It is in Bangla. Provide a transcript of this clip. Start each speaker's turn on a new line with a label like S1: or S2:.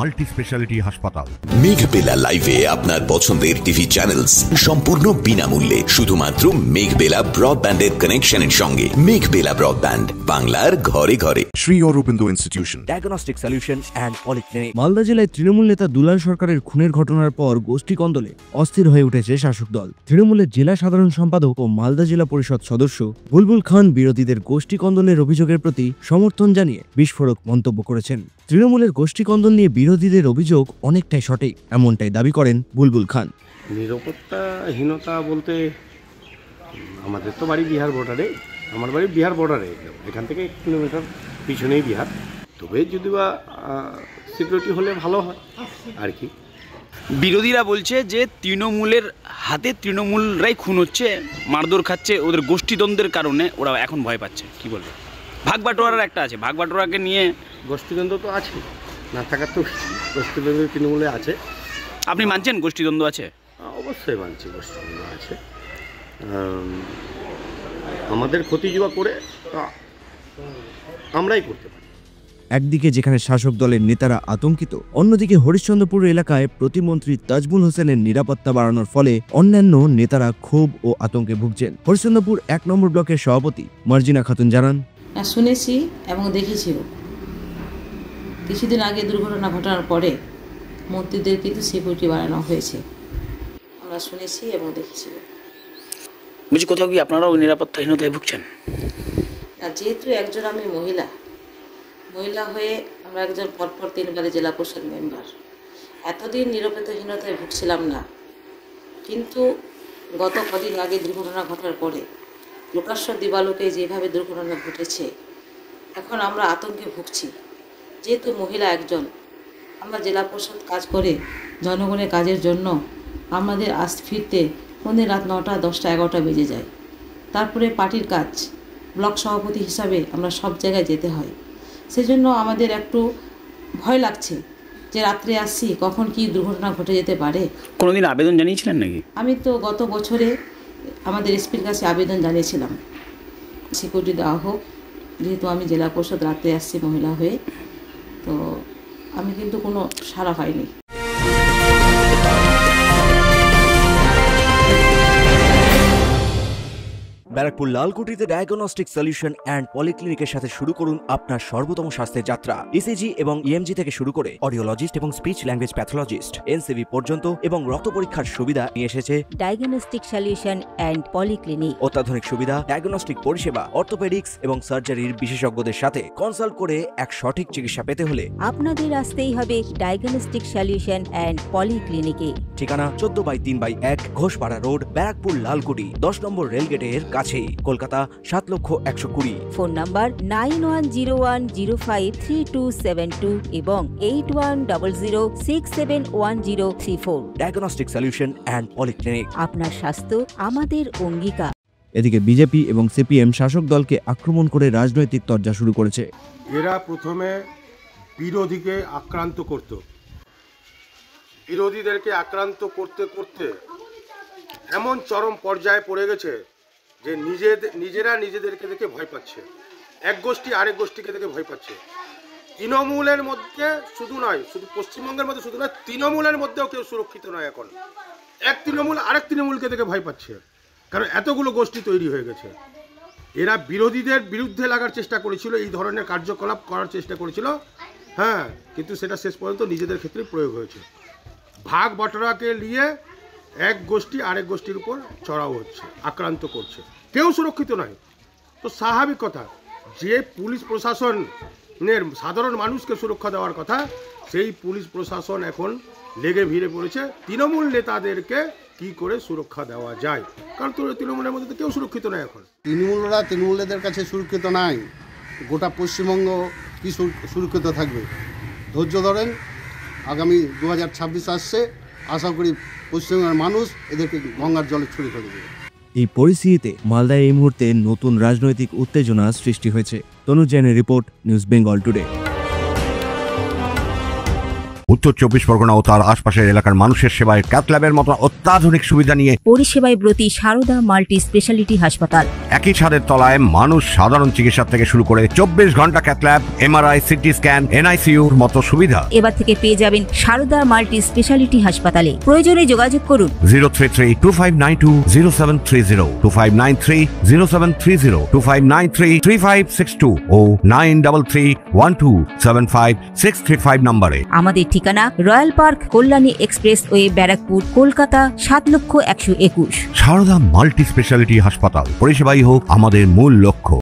S1: মাল্টি স্পেশালিটি হাসপাতাল।
S2: মেঘবেলা লাইভে আপনার পছন্দের টিভি চ্যানেলস সম্পূর্ণ বিনামূল্যে, শুধুমাত্র মেঘবেলা ব্রডব্যান্ডের কানেকশনের সঙ্গে। মেঘবেলা ব্রডব্যান্ড, বাংলার ঘরে ঘরে।
S3: Shri Aurobindo institution,
S4: diagnostic solution and polyclinic. Malda জেলায় তৃণমূল নেতা দুলাল সরকারের খুনের ঘটনার পর গোষ্ঠী কন্দলে অস্থির হয়ে উঠেছে শাসক দল। তৃণমূলের জেলা সাধারণ সম্পাদক ও মালদা জেলা পরিষদ সদস্য বুলবুল খান বিরোধীদের গোষ্ঠী কন্দলের অভিযোগের প্রতি সমর্থন জানিয়ে বিস্ফোরক মন্তব্য করেছেন। তৃণমূলের গোষ্ঠী কন্দল নিয়ে বিরোধীদের অভিযোগ অনেকটাই সঠিক, এমনটাই দাবি করেন বুলবুল খান।
S5: নিরাপত্তাহীনতা বলতে আমাদের তো বাড়ি বিহার বর্ডারে, আমার বাড়ি বিহার বর্ডারে, এখান থেকে 1 কিলোমিটার পিছনেই বিহার। তবে যদি বা সিকিউরিটি হলে ভালো হয় আর কি।
S6: বিরোধীরা বলছে যে তৃণমূলের হাতে তৃণমূলরাই খুন হচ্ছে, মারধর খাচ্ছে, ওদের গোষ্ঠীদ্বন্দ্বের কারণে ওরা এখন ভয় পাচ্ছে। কি বলবে? ভাগবাটোয়ারার একটা আছে, ভাগবাটোয়ারাকে নিয়ে
S5: গোষ্ঠীদ্বন্দ্ব তো আছে, না থাকার তো গোষ্ঠীদ্বন্দ্ব তৃণমূলে আছে।
S6: আপনি মানছেন গোষ্ঠীদ্বন্দ্ব আছে?
S5: অবশ্যই মানছি গোষ্ঠীদ্বন্দ্ব আছে। আমাদের ক্ষতি যা করে আমরাই করতে পারি।
S4: একদিকে যেখানে শাসক দলের নেতারা আতঙ্কিত, অন্যদিকে হরিশ্চন্দ্রপুর এলাকায় প্রতিমন্ত্রী তাজমুল হোসেনের নিরাপত্তা বাড়ানোর ফলে অন্যান্য নেতারা ক্ষোভ ও আতঙ্কে ভুগছেন। হরিশ্চন্দ্রপুর 1 নম্বর ব্লকের সভাপতি মার্জিনা খাতুন জানান,
S7: শুনেছি এবং দেখেছিও কিছুদিন আগে দুর্ঘটনা ঘটার পরে মন্ত্রীদের কিন্তু সিকিউরিটি বাড়ানো হয়েছে, আমরা শুনেছি এবং দেখেছি।
S6: বুঝি কোথাও কি আপনারাও নিরাপত্তাহীনতায় ভুগছেন?
S7: যেহেতু একজন আমি মহিলা হয়ে আমরা একজন পরপর 3বারে জেলা পরিষদ মেম্বার, এতদিন নিরাপত্তাহীনতায় ভুগছিলাম না, কিন্তু গত কদিন আগে দুর্ঘটনা ঘটার পরে প্রকাশ্য দিবালোকে যেভাবে দুর্ঘটনা ঘটেছে, এখন আমরা আতঙ্কে ভুগছি। যেহেতু মহিলা একজন, আমরা জেলা পরিষদ কাজ করে জনগণের কাজের জন্য আমাদের ফিরতে কোন রাত 9টা 10টা 11টা বেজে যায়। তারপরে পার্টির কাজ, ব্লক সভাপতি হিসাবে আমরা সব জায়গায় যেতে হয়, সেজন্য আমাদের একটু ভয় লাগছে যে রাত্রে আসছি কখন কি দুর্ঘটনা ঘটে যেতে পারে।
S6: কোনোদিন আবেদন জানিয়েছিলেন নাকি?
S7: আমি তো গত বছরে আমাদের এসপির কাছে আবেদন জানিয়েছিলাম সিকিউরিটি দেওয়া হোক, যেহেতু আমি জেলা পরিষদ রাত্রে আসছি মহিলা হয়ে, তো আমি কিন্তু কোনো সাড়া পাইনি।
S4: ব্যারাকপুর লালকুটিতে ডায়াগনস্টিক সলিউশন অ্যান্ড পলিক্লিনিকের সাথে শুরু করুন আপনার সর্বোত্তম স্বাস্থ্যের যাত্রা। ইসিজি এবং ইএমজি থেকে শুরু করে অডিওলজিস্ট এবং স্পিচ ল্যাঙ্গুয়েজ প্যাথোলজিস্ট, এনসিভি পর্যন্ত এবং রক্ত পরীক্ষার সুবিধা নিয়ে এসেছে
S8: ডায়াগনস্টিক সলিউশন অ্যান্ড পলিক্লিনিক।
S4: অত্যাধুনিক সুবিধা, ডায়াগনস্টিক পরিষেবা, অর্থোপেডিক্স এবং সার্জারির বিশেষজ্ঞদের সাথে কনসাল্ট করে এক সঠিক চিকিৎসা পেতে হলে
S8: আপনাদের আসতেই হবে ডায়াগনস্টিক সলিউশন অ্যান্ড পলিক্লিনিকে।
S4: ঠিকানা 14/3/1 ঘোষপাড়া রোড, ব্যারাকপুর লালকুটি, 10 নম্বর রেলগেটের কাছেই, কলকাতা 7,20,020।
S8: ফোন নাম্বার 9101053272 এবং 8100671034।
S4: ডায়াগনস্টিক সলিউশন অ্যান্ড পলিক্লিনিক,
S8: আপনার স্বাস্থ্য আমাদের অঙ্গীকার।
S4: এদিকে বিজেপি এবং সিপিএম শাসক দলকে আক্রমণ করে রাজনৈতিক তরজা শুরু করেছে।
S5: এরা প্রথমে বিরোধীকে আক্রান্ত করত, বিরোধীদেরকে আক্রান্ত করতে করতে এমন চরম পর্যায়ে পড়ে গেছে যে নিজেরা নিজেদেরকে দেখে ভয় পাচ্ছে, এক গোষ্ঠী আরেক গোষ্ঠীকে দেখে ভয় পাচ্ছে। তৃণমূলের মধ্যে শুধু নয়, শুধু পশ্চিমবঙ্গের মধ্যে শুধু নয়, তৃণমূলের মধ্যেও কেউ সুরক্ষিত নয় এখন। এক তৃণমূল আরেক তৃণমূলকে দেখে ভয় পাচ্ছে, কারণ এতগুলো গোষ্ঠী তৈরি হয়ে গেছে। এরা বিরোধীদের বিরুদ্ধে লাগার চেষ্টা করেছিল, এই ধরনের কার্যকলাপ করার চেষ্টা করেছিল, হ্যাঁ, কিন্তু সেটা শেষ পর্যন্ত নিজেদের ক্ষেত্রে প্রয়োগ হয়েছে। ভাগ বাটোয়ারাকে নিয়ে এক গোষ্ঠী আরেক গোষ্ঠীর উপর চড়াও হচ্ছে, আক্রান্ত করছে, কেউ সুরক্ষিত নয়। তো স্বাভাবিক কথা, যে পুলিশ প্রশাসনের সাধারণ মানুষকে সুরক্ষা দেওয়ার কথা, সেই পুলিশ প্রশাসন এখন লেগে ভিড়ে পড়েছে তৃণমূল নেতাদেরকে কি করে সুরক্ষা দেওয়া যায়, কারণ তৃণমূলের মধ্যে তো কেউ সুরক্ষিত নয় এখন।
S9: তৃণমূলেদের কাছে সুরক্ষিত নাই, গোটা পশ্চিমবঙ্গ কি সুরক্ষিত থাকবে? ধৈর্য ধরেন, আগামী 2026 আসছে, আশা করি পশ্চিমবঙ্গের মানুষ এদেরকে গঙ্গার জলে ছুড়ে ফেলে দেবে।
S4: এই পরিস্থিতিতে মালদায় এই মুহূর্তে নতুন রাজনৈতিক উত্তেজনা সৃষ্টি হয়েছে। তনুজ জৈনের রিপোর্ট, নিউজ বেঙ্গল টুডে।
S1: উত্তর 24 পরগনা ও তার আশপাশের এলাকার মানুষের সেবায় ক্যাথ ল্যাবের মতো অত্যাধুনিক সুবিধা নিয়ে
S8: পরিষেবায় ব্রতী সারদা মাল্টি স্পেশালিটি হাসপাতাল।
S1: একই ছাদের তলায় মানুষ সাধারণ চিকিৎসা থেকে শুরু করে 24 ঘন্টা cath lab, MRI, CT scan, এনআইসিইউর মতো সুবিধা।
S8: এবার থেকে পেয়ে যাবেন সারদা মাল্টি স্পেশালিটি হাসপাতালে। প্রয়োজনে যোগাযোগ করুন
S1: 033-2592-0730, 2593-0730, 2593-3562 ও 9331275635 নম্বরে।
S8: আমাদের ঠিকানা royal park, Kalyani expressway, Barrackpore, Kolkata 7,121,000।
S1: Sarada multi speciality হাসপাতাল, পরিষেবাই হোক আমাদের মূল লক্ষ্য।